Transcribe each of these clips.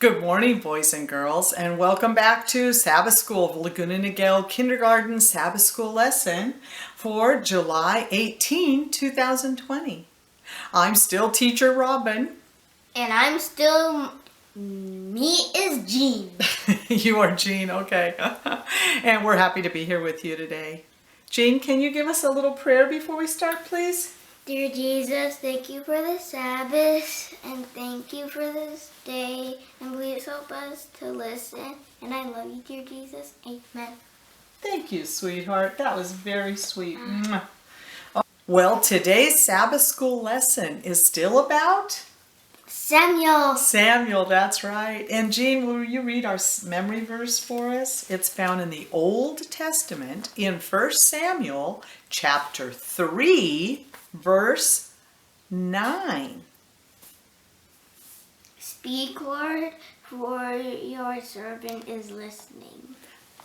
Good morning, boys and girls, and welcome back to Sabbath School of Laguna Niguel Kindergarten Sabbath School lesson for July 18, 2020. I'm still Teacher Robin. And I'm still, me is Jean. You are Jean, okay. And we're happy to be here with you today. Jean, can you give us a little prayer before we start, please? Dear Jesus, thank you for the Sabbath, and thank you for this day, and please help us to listen. And I love you, dear Jesus. Amen. Thank you, sweetheart. That was very sweet. Mwah. Well, today's Sabbath School lesson is still about Samuel, that's right. And Jean, will you read our memory verse for us? It's found in the Old Testament in 1 Samuel chapter 3, verse 9. Speak, Lord, for your servant is listening.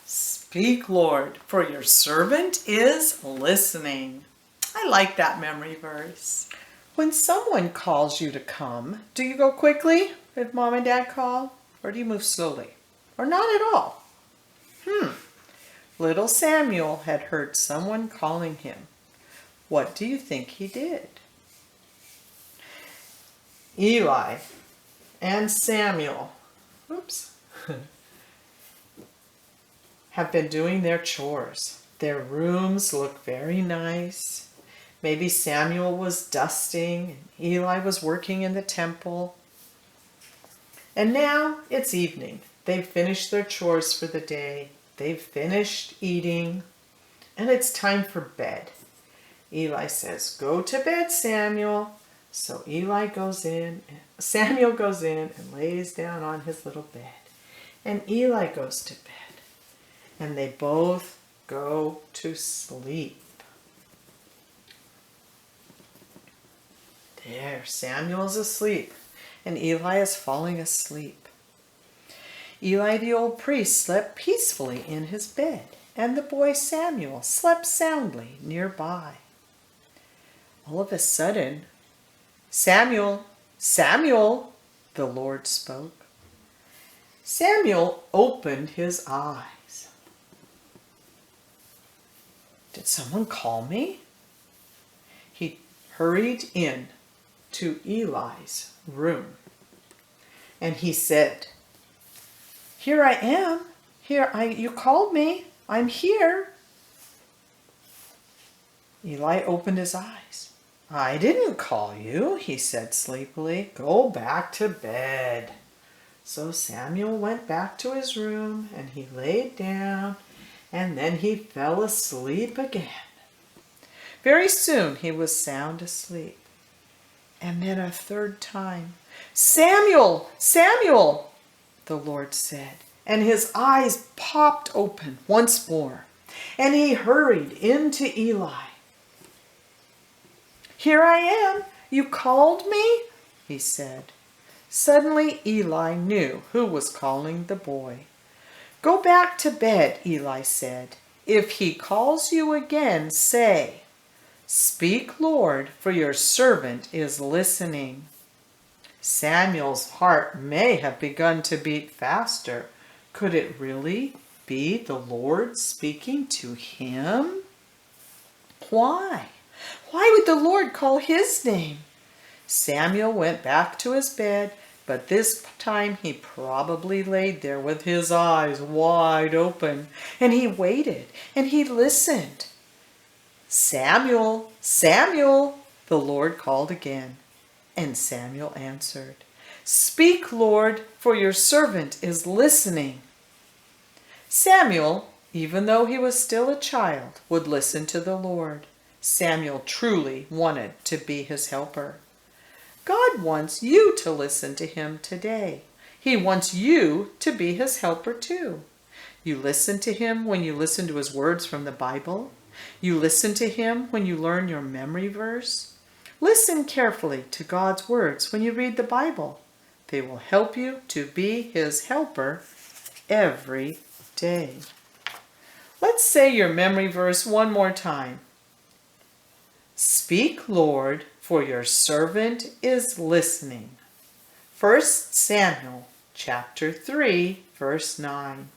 Speak, Lord, for your servant is listening. I like that memory verse. When someone calls you to come, do you go quickly if mom and dad call? Or do you move slowly? Or not at all? Little Samuel had heard someone calling him. What do you think he did? Eli and Samuel, have been doing their chores. Their rooms look very nice. Maybe Samuel was dusting and Eli was working in the temple. And now it's evening. They've finished their chores for the day. They've finished eating. And it's time for bed. Eli says, "Go to bed, Samuel." So Samuel goes in and lays down on his little bed. And Eli goes to bed. And they both go to sleep. There, Samuel's asleep, and Eli is falling asleep. Eli the old priest slept peacefully in his bed, and the boy Samuel slept soundly nearby. All of a sudden, "Samuel, Samuel," the Lord spoke. Samuel opened his eyes. "Did someone call me?" He hurried in to Eli's room. And he said, "Here I am. You called me. I'm here." Eli opened his eyes. "I didn't call you," he said sleepily. "Go back to bed." So Samuel went back to his room and he laid down and then he fell asleep again. Very soon he was sound asleep. And then a third time, "Samuel, Samuel," the Lord said, and his eyes popped open once more, and he hurried into Eli. "Here I am. You called me?" he said. Suddenly Eli knew who was calling the boy. "Go back to bed," Eli said. "If he calls you again, say, 'Speak, Lord, for your servant is listening.'" Samuel's heart may have begun to beat faster. Could it really be the Lord speaking to him? Why? Why would the Lord call his name? Samuel went back to his bed, but this time he probably laid there with his eyes wide open, and he waited and he listened. "Samuel, Samuel," the Lord called again, and Samuel answered, "Speak, Lord, for your servant is listening." Samuel, even though he was still a child, would listen to the Lord. Samuel truly wanted to be his helper. God wants you to listen to him today. He wants you to be his helper too. You listen to him when you listen to his words from the Bible. You listen to him when you learn your memory verse. Listen carefully to God's words when you read the Bible. They will help you to be his helper every day. Let's say your memory verse one more time. Speak, Lord, for your servant is listening. 1 Samuel chapter 3, verse 9.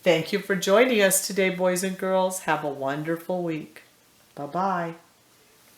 Thank you for joining us today, boys and girls. Have a wonderful week. Bye-bye.